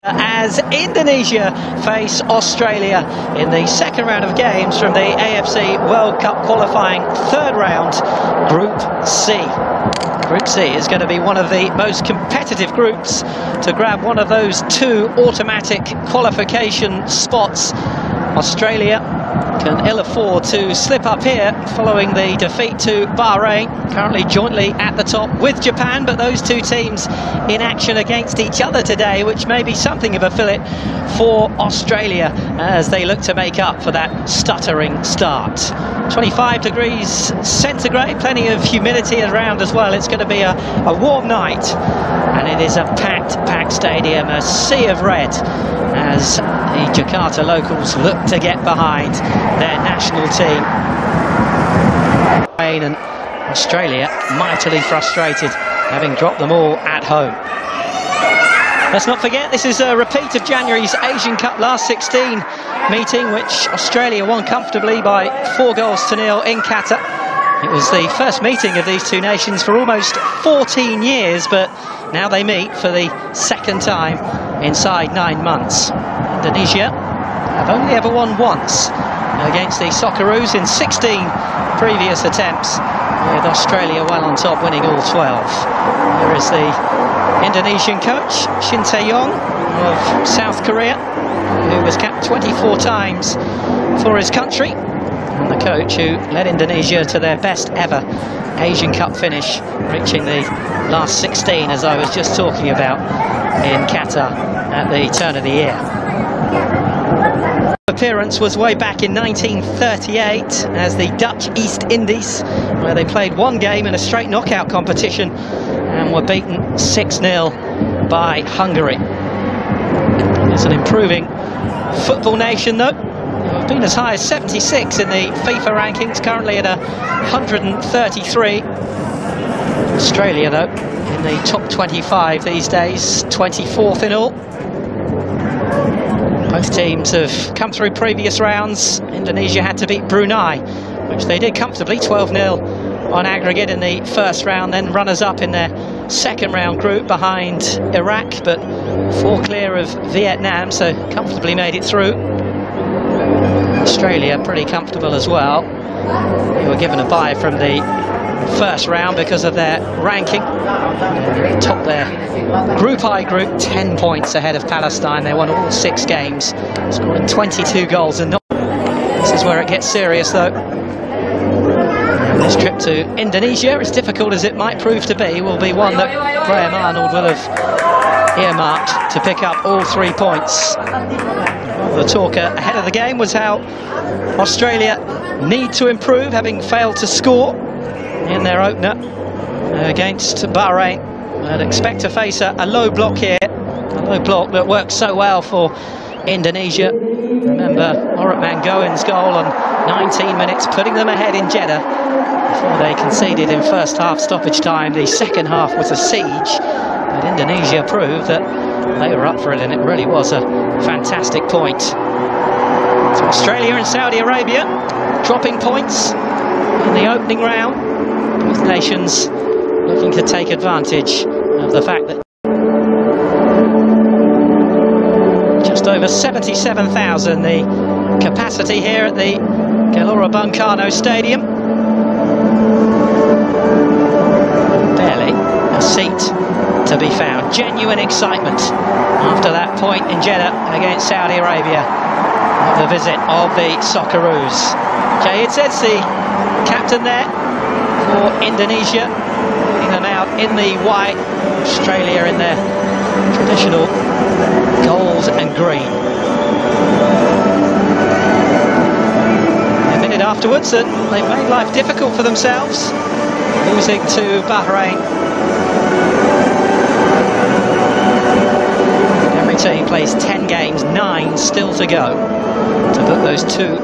As Indonesia face Australia in the second round of games from the AFC World Cup qualifying third round, Group C. Group C is going to be one of the most competitive groups to grab one of those two automatic qualification spots. Australia can ill afford to slip up here following the defeat to Bahrain, currently jointly at the top with Japan, but those two teams in action against each other today, which may be something of a fillip for Australia as they look to make up for that stuttering start. 25 degrees centigrade, plenty of humidity around as well. It's going to be a warm night, and it is a packed stadium, a sea of red, as the Jakarta locals look to get behind their national team. And Australia mightily frustrated, having dropped them all at home. Let's not forget, this is a repeat of January's Asian Cup last 16 meeting, which Australia won comfortably by 4-0 in Qatar. It was the first meeting of these two nations for almost 14 years, but now they meet for the second time inside 9 months. Indonesia have only ever won once against the Socceroos in 16 previous attempts, with Australia well on top, winning all 12. Here is the Indonesian coach, Shin Tae-yong of South Korea, who was capped 24 times for his country, and the coach who led Indonesia to their best ever Asian Cup finish, reaching the last 16, as I was just talking about, in Qatar at the turn of the year. Appearance was way back in 1938 as the Dutch East Indies, where they played one game in a straight knockout competition and were beaten 6-0 by Hungary. It's an improving football nation though. They've been as high as 76 in the FIFA rankings, currently at 133. Australia though in the top 25 these days, 24th in all. Both teams have come through previous rounds. Indonesia had to beat Brunei, which they did comfortably, 12-0 on aggregate in the first round, then runners-up in their second round group behind Iraq, but 4 clear of Vietnam, so comfortably made it through. Australia pretty comfortable as well. They were given a bye from the first round because of their ranking. They topped their Group I group 10 points ahead of Palestine. They won all 6 games, scoring 22 goals. And this is where it gets serious though. And this trip to Indonesia, as difficult as it might prove to be, will be one that Graham Arnold will have earmarked to pick up all 3 points. The talk ahead of the game was how Australia need to improve, having failed to score in their opener against Bahrain. I'd expect to face a low block here, a low block that works so well for Indonesia. Remember Oratman Goen's goal on 19 minutes, putting them ahead in Jeddah before they conceded in first half stoppage time. The second half was a siege, but Indonesia proved that they were up for it, and it really was a fantastic point. So Australia and Saudi Arabia dropping points in the opening round. Both nations looking to take advantage of the fact that just over 77,000 the capacity here at the Gelora Bung Karno Stadium. Barely a seat to be found. Genuine excitement after that point in Jeddah against Saudi Arabia, the visit of the Socceroos. Jayid Zed's the captain there for Indonesia, leading them out in the white, Australia in their traditional gold and green. A minute afterwards that they've made life difficult for themselves, losing to Bahrain. Every team plays 10 games, 9 still to go to book those 2